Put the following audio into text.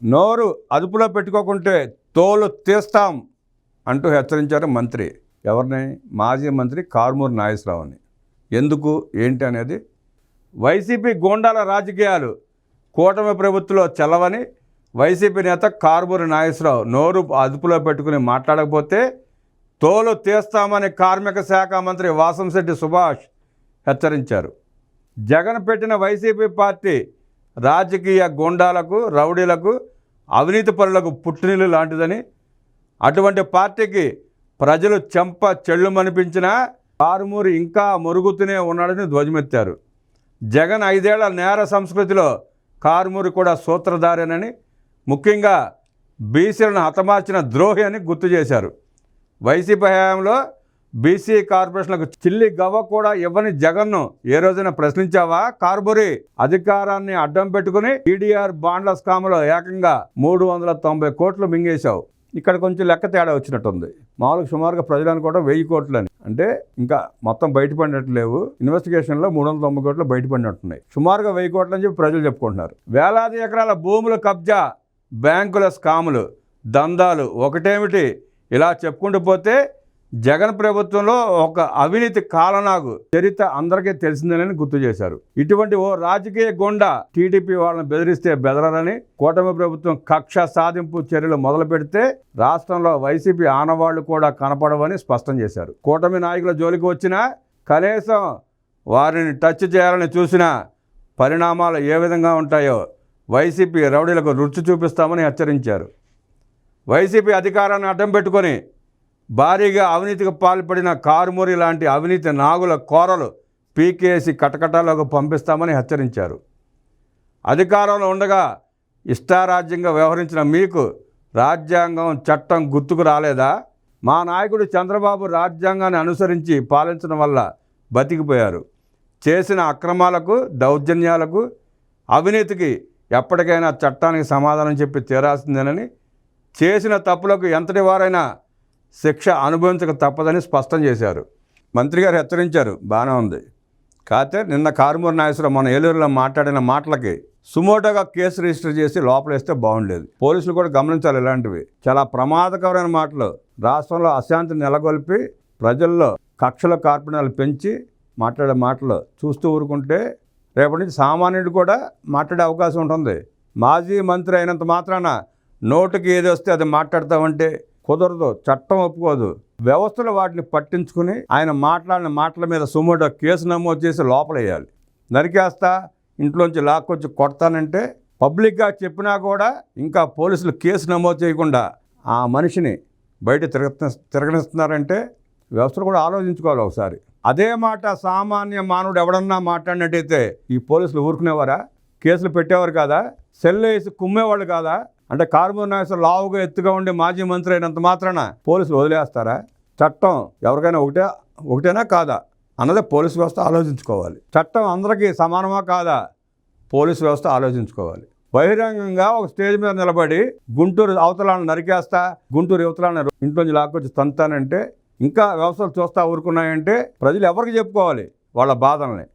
నోరు అదుపులో పెట్టుకోకుంటే తోలు తీస్తాం అంటూ హెచ్చరించారు మంత్రి. ఎవరిని? మాజీ మంత్రి కారుమూరి నాగేశ్వరరావుని. ఎందుకు ఏంటి అనేది వైసీపీ గూండాల రాజకీయాలు కూటమి ప్రభుత్వంలో చల్లవని వైసీపీ నేత కారుమూరి నాగేశ్వరరావు నోరు అదుపులో పెట్టుకుని మాట్లాడకపోతే తోలు తీస్తామని కార్మిక శాఖ మంత్రి వాసంశెట్టి సుభాష్ హెచ్చరించారు. జగన్ పెట్టిన వైసీపీ పార్టీ రాజకీయ గూండాలకు, రౌడీలకు, అవినీతి పరులకు పుట్టినిల్లు లాంటిదని, అటువంటి పార్టీకి ప్రజలు చెంప చెళ్ళుమనిపించినా కారుమూరి ఇంకా మొరుగుతూనే ఉన్నాడని ధ్వజమెత్తారు. జగన్ 5 ఏళ్ల నేర సంస్కృతిలో కారుమూరి కూడా సూత్రధారేనని, ముఖ్యంగా బీసీలను హతమార్చిన ద్రోహి అని గుర్తు చేశారు. వైసీపీ హయాంలో బీసీ కార్పొరేషన్లకు చిల్లి గవ్వ కూడా ఇవ్వని జగన్ను ఏ రోజైనా ప్రశ్నించావా? కారుమూరి అధికారాన్ని అడ్డం పెట్టుకుని టీడీఆర్ బాండ్ల స్కామ్లో ఏకంగా 390 కోట్లు మింగేశావు. ఇక్కడ కొంచెం లెక్క తేడా వచ్చినట్టుంది. మామూలుగా సుమారుగా ప్రజలు అనుకోవడం 1000 కోట్లని, అంటే ఇంకా మొత్తం బయటపడినట్టు లేవు. ఇన్వెస్టిగేషన్లో 390 కోట్లు బయటపడినట్టున్నాయి. సుమారుగా 1000 కోట్లు అని చెప్పి ప్రజలు చెప్పుకుంటున్నారు. వేలాది ఎకరాల భూముల కబ్జా, బ్యాంకుల స్కాములు, దందాలు ఒకటేమిటి, ఇలా చెప్పుకుంటూ పోతే జగన్ ప్రభుత్వంలో ఒక అవినీతి కాలనాగు చరిత్ర అందరికీ తెలిసిందేనని గుర్తు చేశారు. ఇటువంటి ఓ రాజకీయ గొండ టీడీపీ వాళ్ళని బెదిరిస్తే బెదరని, కూటమి ప్రభుత్వం కక్ష సాధింపు చర్యలు మొదలు పెడితే రాష్ట్రంలో వైసీపీ ఆనవాళ్లు కూడా కనపడవని స్పష్టం చేశారు. కూటమి నాయకుల జోలికి వచ్చినా, కనీసం వారిని టచ్ చేయాలని చూసినా పరిణామాలు ఏ విధంగా ఉంటాయో వైసీపీ రౌడీలకు రుచి చూపిస్తామని హెచ్చరించారు. వైసీపీ అధికారాన్ని అడ్డం పెట్టుకొని భారీగా అవినీతికి పాల్పడిన కారుమూరి లాంటి అవినీతి నాగుల కోరలు పీకేసి కటకటాలకు పంపిస్తామని హెచ్చరించారు. అధికారంలో ఉండగా ఇష్టారాజ్యంగా వ్యవహరించిన మీకు రాజ్యాంగం, చట్టం గుర్తుకు రాలేదా? మా నాయకుడు చంద్రబాబు రాజ్యాంగాన్ని అనుసరించి పాలించడం వల్ల బతికిపోయారు. చేసిన అక్రమాలకు, దౌర్జన్యాలకు, అవినీతికి ఎప్పటికైనా చట్టానికి సమాధానం చెప్పి తీరాల్సిందేనని, చేసిన తప్పులకు ఎంతటి వారైనా శిక్ష అనుభవించక తప్పదని స్పష్టం చేశారు. మంత్రి గారు హెచ్చరించారు, బాగానే ఉంది. కాకపోతే నిన్న కారుమూరి నాగేశ్వరరావు మన ఏలూరులో మాట్లాడిన మాటలకి సుమోటోగా కేసు రిజిస్టర్ చేసి లోపలేస్తే బాగుండేది. పోలీసులు కూడా గమనించాలి. ఇలాంటివి చాలా ప్రమాదకరమైన మాటలు రాష్ట్రంలో అశాంతిని నెలకొల్పి ప్రజల్లో కక్షల కార్పణ్యాలు పెంచి మాట్లాడే మాటలు చూస్తూ ఊరుకుంటే రేపటి నుంచి సామాన్యుడు కూడా మాట్లాడే అవకాశం ఉంటుంది. మాజీ మంత్రి అయినంత మాత్రాన నోటికి ఏది వస్తే అది మాట్లాడతామంటే కుదరదు, చట్టం ఒప్పుకోదు. వ్యవస్థలు వాటిని పట్టించుకుని ఆయన మాట్లాడిన మాటల మీద సుమోటో కేసు నమోదు చేసి లోపలేయాలి. నరికేస్తా, ఇంట్లోంచి లాక్కొచ్చి కొడతానంటే పబ్లిక్గా చెప్పినా కూడా ఇంకా పోలీసులు కేసు నమోదు చేయకుండా ఆ మనిషిని బయట తిరగనిస్తున్నారంటే వ్యవస్థలు కూడా ఆలోచించుకోవాలి ఒకసారి. అదే మాట సామాన్య మానవుడు ఎవడన్నా మాట్లాడినట్టయితే ఈ పోలీసులు ఊరుకునేవారా? కేసులు పెట్టేవారు కాదా? సెల్ వేసి కుమ్మేవాళ్ళు కాదా? అంటే కారుమూరి నాగేశ్వరరావు లావుగా ఎత్తుగా ఉండి మాజీ మంత్రి అయినంత మాత్రాన పోలీసులు వదిలేస్తారా? చట్టం ఎవరికైనా ఒకటేనా కాదా అన్నదే పోలీసు వ్యవస్థ ఆలోచించుకోవాలి. చట్టం అందరికీ సమానమా కాదా పోలీసు వ్యవస్థ ఆలోచించుకోవాలి. బహిరంగంగా ఒక స్టేజ్ మీద నిలబడి గుంటూరు అవతలాలను నరికేస్తా, గుంటూరు యువతలాలను ఇంట్లోంచి లాక్కొచ్చి తంతానంటే, ఇంకా వ్యవస్థలు చూస్తా ఊరుకున్నాయంటే ప్రజలు ఎవరికి చెప్పుకోవాలి వాళ్ళ బాధల్ని?